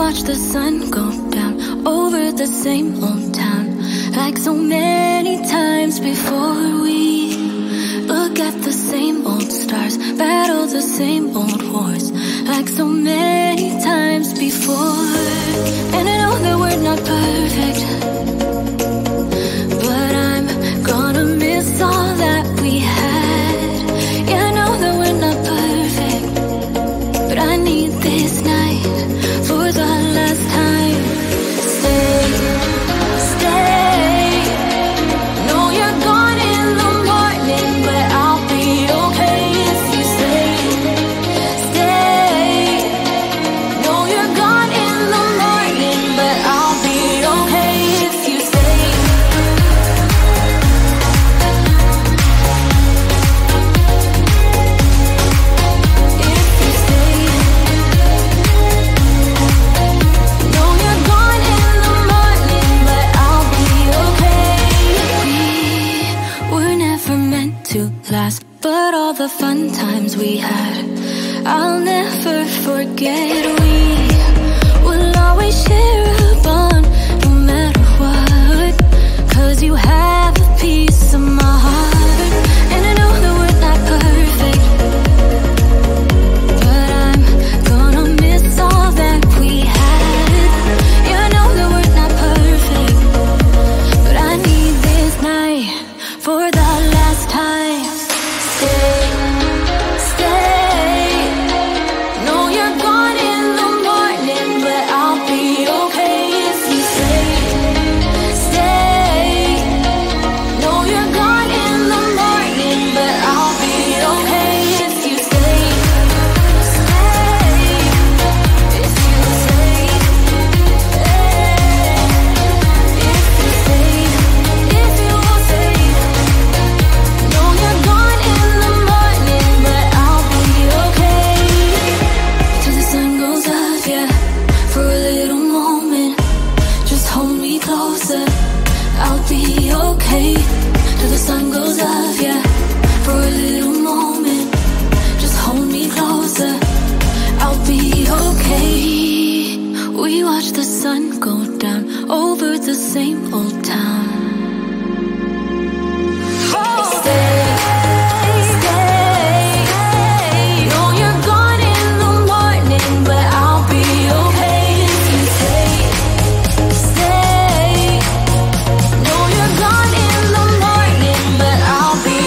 watch the sun go down over the same old town, like so many times before. We look at the same old stars, battle the same old wars, like so many times before. And I know that we're not perfect, but I'm gonna miss all that we had. Yeah, I know that we're not perfect, but I need this night for the last time. Stay, stay. Know you're gone in the morning, but I'll be okay if you stay. Stay. Know you're gone in the morning, but I'll be okay if you stay. If you stay. Know you're gone in the morning, but I'll be okay. We were never meant to last, but all the fun times we had, I'll never forget. We will always share a bond, no matter what, 'cause you have a piece of my heart. And I know that we're not perfect, but I'm gonna miss all that we had. Yeah, I know that we're not perfect, but I need this night for the last time. Stay, stay. Know you're gone in the morning, but I'll be okay if you stay. Stay. Know you're gone in the morning, but I'll be okay if you stay. Stay. If you stay. If you stay. If you stay. Know you're gone in the morning, but I'll be okay. Till the sun goes up, yeah, for a little moment. Just hold me closer, I'll be okay. Till the sun goes up, yeah, for a little moment. Just hold me closer, I'll be okay. We watch the sun go down over the same old town. Stay, stay. Know you're gone in the morning, but I'll be okay if you stay. Stay. Know you're gone in the morning, but I'll be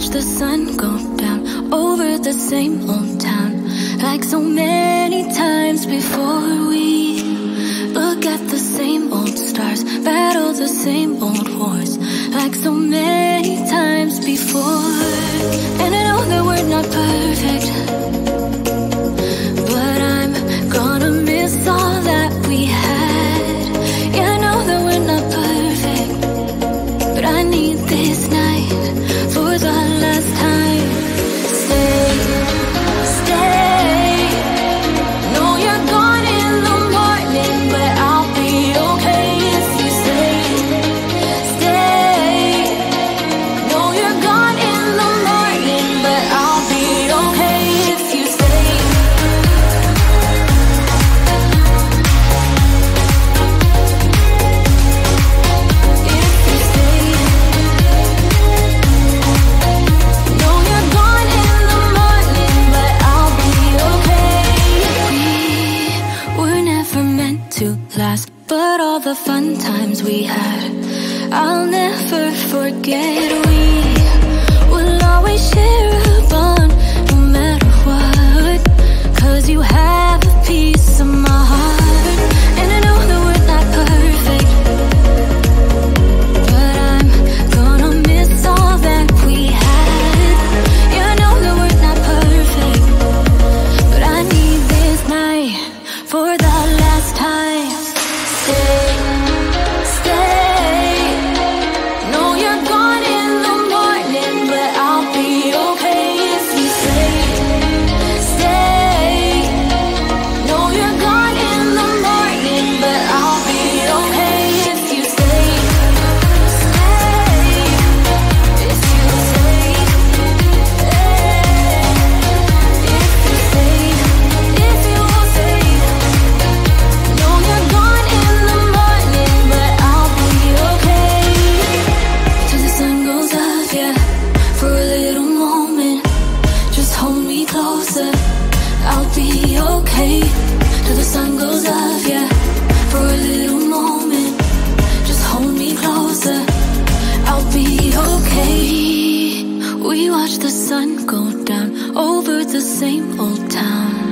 watch the sun go down over the same old town, like so many times before. We look at the same old stars, battle the same old wars, like so many times before. And I know that we're not perfect, but I'm gonna miss all that we had. Yeah, I know that we're not perfect, but I need this night for the last time. Stay, stay. No, you're gone in the morning, but I'll be okay if you stay. Stay. No, you're gone in the morning, but I'll be okay if you stay. If you stay. No, you're gone in the morning, but I'll be okay. We were never meant to last, but all the fun times we had, I'll never forget. We will always share a bond, no matter what, 'cause you have a piece of my heart. And I know that we're not perfect, but I'm gonna miss all that we had. Yeah, I know that we're not perfect, but I need this night for the last time. Stay, stay. No, you're gone in the morning, but I'll be okay if you stay. Stay. No, you're gone in the morning, but I'll be okay if you stay. Stay. If you stay. If you stay. If you stay. No, you're gone in the morning, but I'll be okay. Till the sun goes up, yeah, for a little moment. Just hold me closer, I'll be okay. Till the sun goes up, yeah, for a little moment. Just hold me closer, I'll be okay. We watch the sun go down over the same old town,